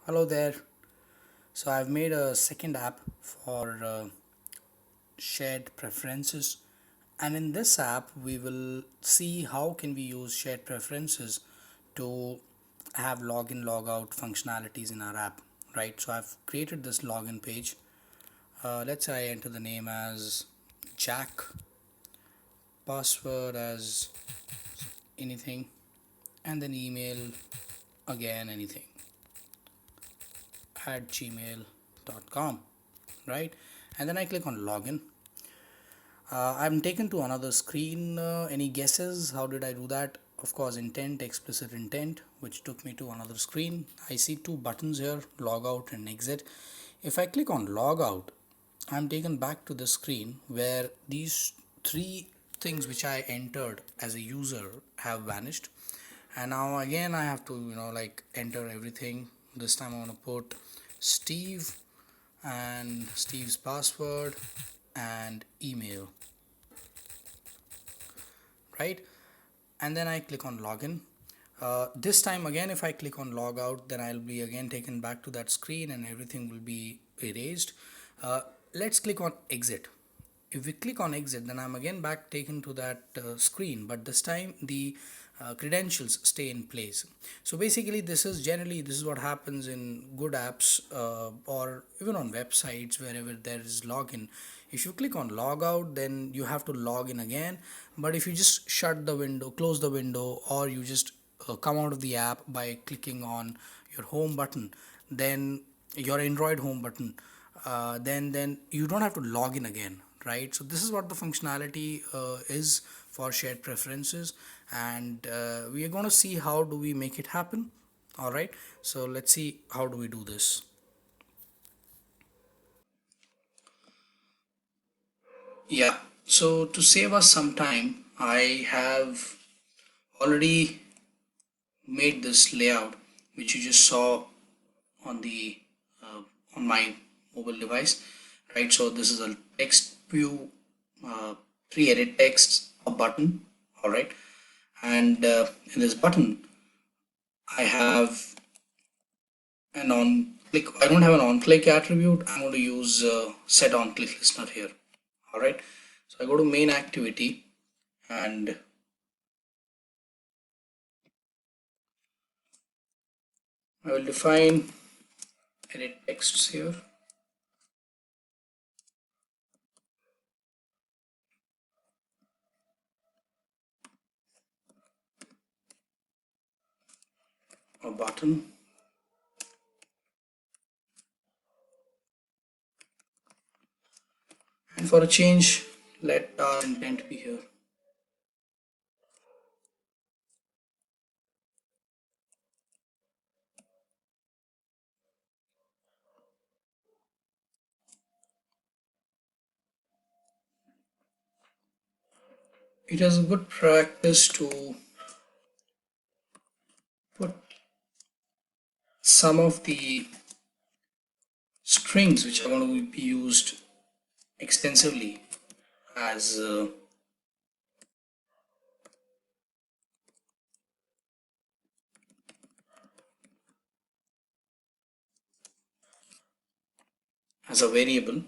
Hello there. So I've made a second app for shared preferences, and in this app we will see how can we use shared preferences to have login logout functionalities in our app, right? So I've created this login page. Let's say I enter the name as Jack, password as anything, and then email again anything at gmail.com, right? And then I click on login. I'm taken to another screen. Any guesses? How did I do that? Of course, intent, explicit intent, which took me to another screen. I see two buttons here, log out and exit. If I click on log out, I'm taken back to the screen where these three things which I entered as a user have vanished. And now again I have to, like enter everything. This time I'm gonna put Steve and Steve's password and email, right? And then I click on login. This time again, if I click on log out, then I'll be again taken back to that screen and everything will be erased. Let's click on exit. If we click on exit, then I'm again back taken to that screen, but this time the credentials stay in place. So basically this is what happens in good apps, or even on websites wherever there is login. If you click on log out, then you have to log in again, but if you just shut the window, close the window, or you just come out of the app by clicking on your home button, then your Android home button, then you don't have to log in again, right? So this is what the functionality is for shared preferences, and we are going to see how do we make it happen. All right, so let's see how do we do this. Yeah, so to save us some time, I have already made this layout which you just saw on the on my mobile device, right? So this is a text view, uh, three edit texts, a button, all right? And in this button I have an on click. I don't have an on click attribute. I'm going to use set on click listener here, all right? So I go to main activity and I will define edit texts here, a button, and for a change let our intent be here. It is a good practice to put some of the strings which are going to be used extensively as a variable.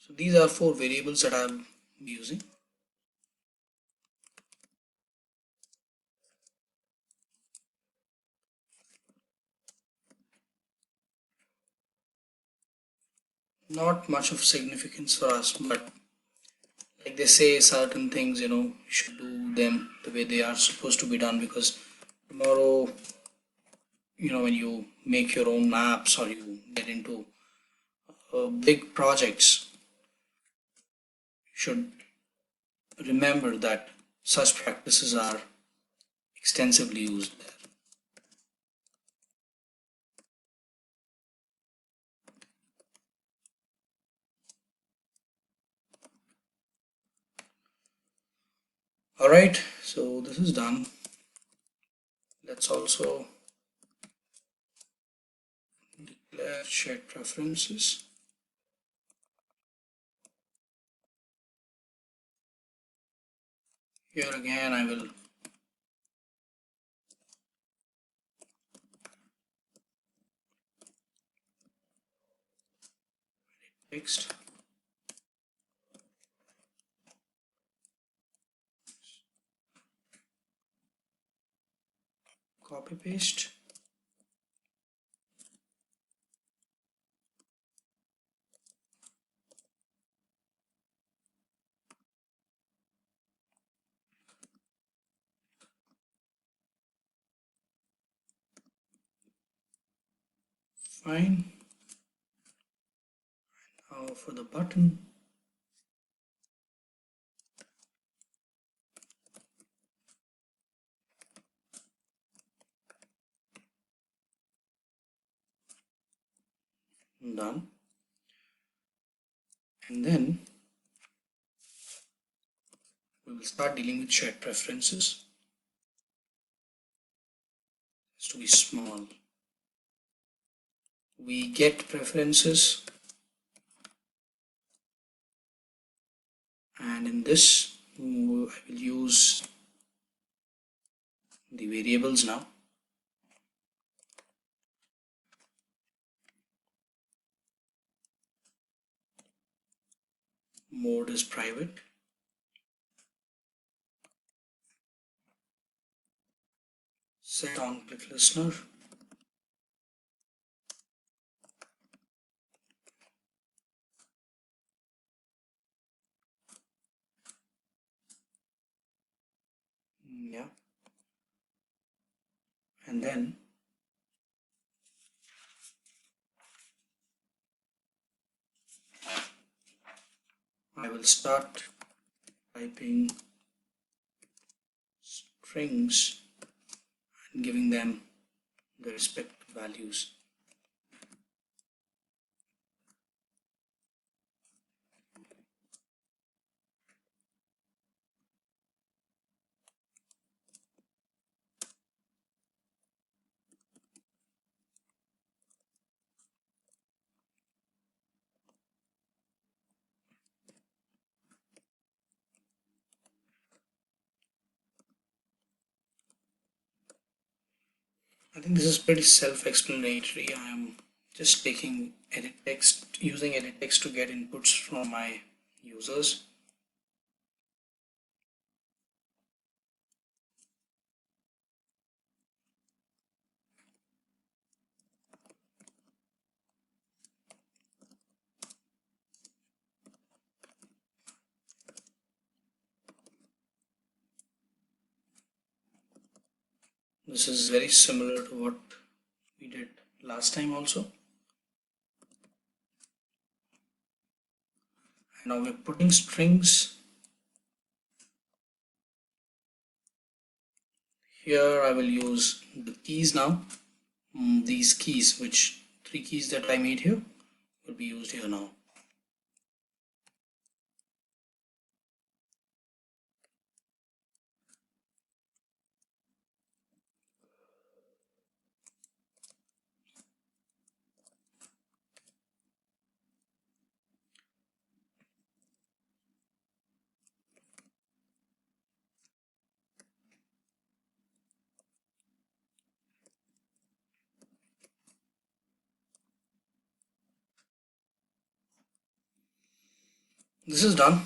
So these are four variables that I'm using. Not much of significance for us, but like they say, certain things, you should do them the way they are supposed to be done, because tomorrow, when you make your own maps or you get into big projects, you should remember that such practices are extensively used there. Alright, so this is done. Let's also declare shared preferences. Here again I will text, copy paste, fine. Now for the button, done. And then we will start dealing with shared preferences. It's to be small. We get preferences, and in this I will use the variables now. Mode is private. Set on click listener. Yeah. And then I will start typing strings and giving them the respective values. I think this is pretty self-explanatory. I am just taking edit text, using edit text to get inputs from my users. This is very similar to what we did last time also. And now we're putting strings. Here I will use the keys now. These keys, which 3 keys that I made here, will be used here now. This is done.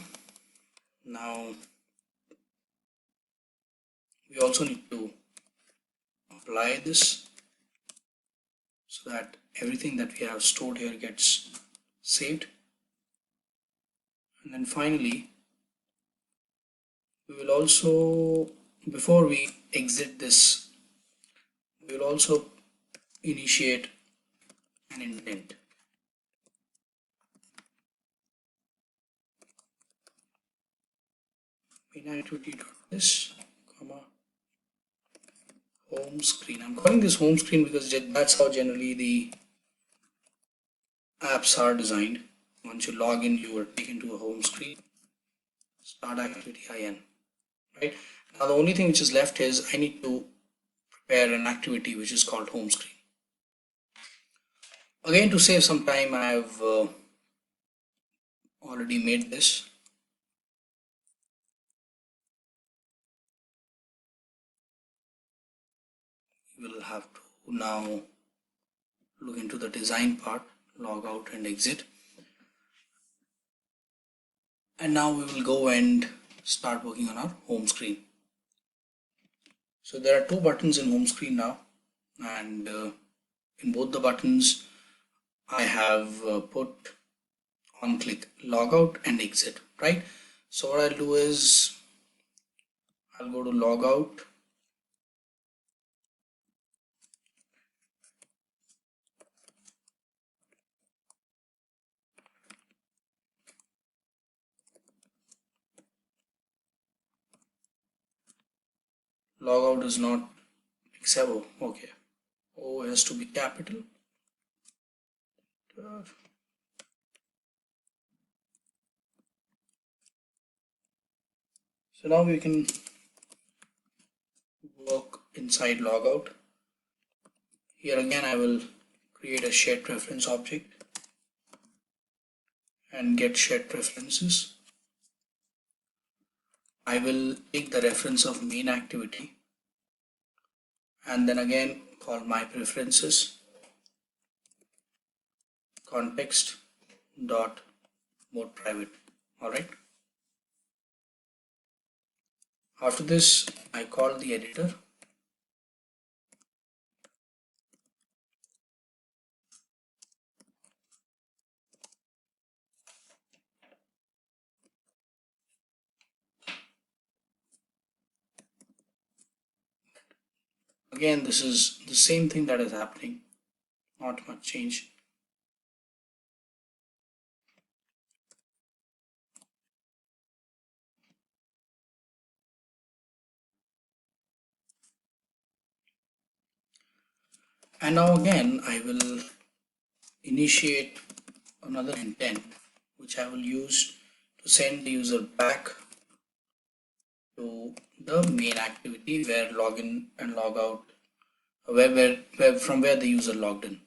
Now we also need to apply this so that everything that we have stored here gets saved. And then finally, we will also, before we exit this, we will also initiate an intent. Main activity.this, comma, home screen. I'm calling this home screen because that's how generally the apps are designed. Once you log in, you are taken to a home screen. Start activity IN. right? Now the only thing which is left is I need to prepare an activity which is called home screen. Again, to save some time, I have already made this. We will have to now look into the design part, log out and exit. And now we will go and start working on our home screen. So there are two buttons in home screen now, and in both the buttons I have put on click logout and exit, right? So what I'll do is I'll go to logout, logout is not acceptable. Okay, O has to be capital. So now we can work inside logout. Here again I will create a shared preference object and get shared preferences. I will take the reference of main activity and then again call my preferences context dot mode private. All right. After this, I call the editor. Again, this is the same thing that is happening, not much change. And now again, I will initiate another intent, which I will use to send the user back to the main activity where login and logout, from where the user logged in.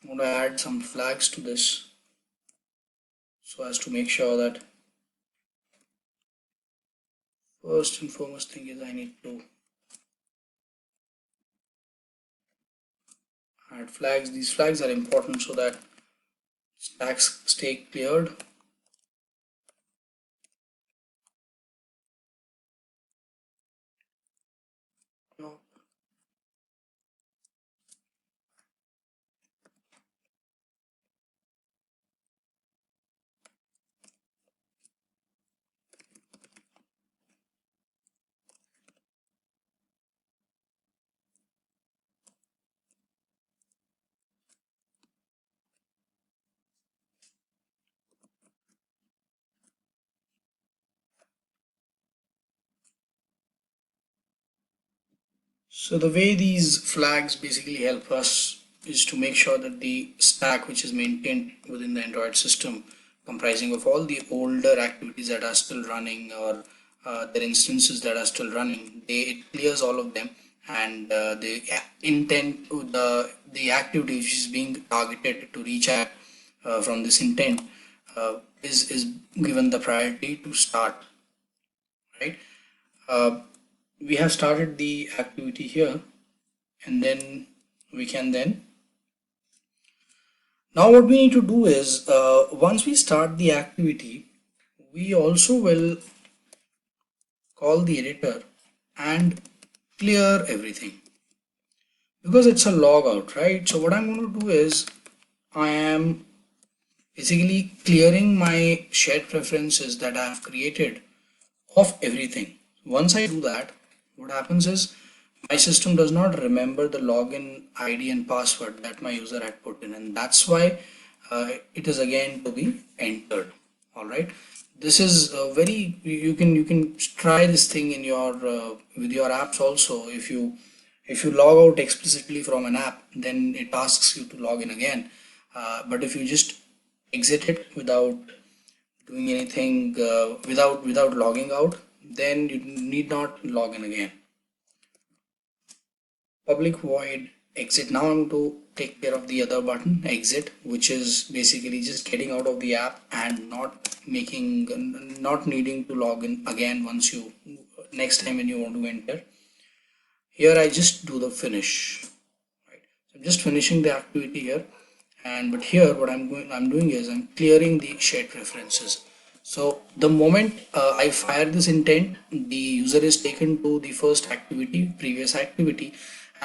I'm going to add some flags to this so as to make sure that first and foremost thing is I need to add flags. These flags are important so that stacks stay cleared. No. So the way these flags basically help us is to make sure that the stack which is maintained within the Android system, comprising of all the older activities that are still running or their instances that are still running, it clears all of them, and the intent, the activity which is being targeted to reach at from this intent is given the priority to start, right? We have started the activity here, and then we can then, now what we need to do is once we start the activity, we also will call the editor and clear everything because it's a logout, right? So what I'm going to do is I am basically clearing my shared preferences that I have created of everything. Once I do that, what happens is my system does not remember the login ID and password that my user had put in, and that's why it is again to be entered. All right, this is very, you can try this thing in your with your apps also. If you log out explicitly from an app, then it asks you to log in again, but if you just exit it without doing anything, without logging out, then you need not log in again. Public void exit. Now I'm going to take care of the other button, exit, which is basically just getting out of the app and not needing to log in again once you next time when you want to enter. Here I just do the finish. Right. So I'm just finishing the activity here, and but here what I'm doing is I'm clearing the shared preferences. So the moment I fire this intent, the user is taken to the first activity, previous activity,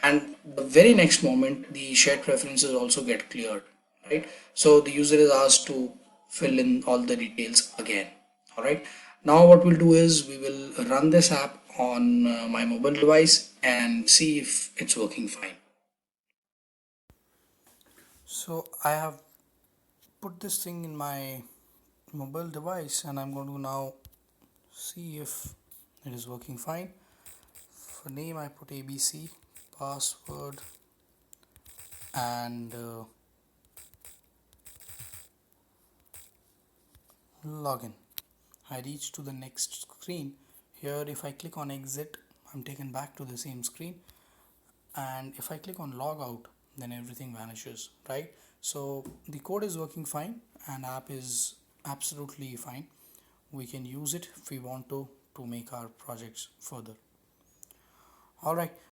and the very next moment the shared preferences also get cleared, right? So the user is asked to fill in all the details again. All right. Now what we'll do is we will run this app on my mobile device and see if it's working fine. So I have put this thing in my mobile device and I'm going to now see if it is working fine. For name I put ABC, password, and login. I reach to the next screen. Here if I click on exit, I'm taken back to the same screen, and if I click on logout, then everything vanishes, right? So the code is working fine and app is absolutely fine. We can use it if we want to make our projects further. All right.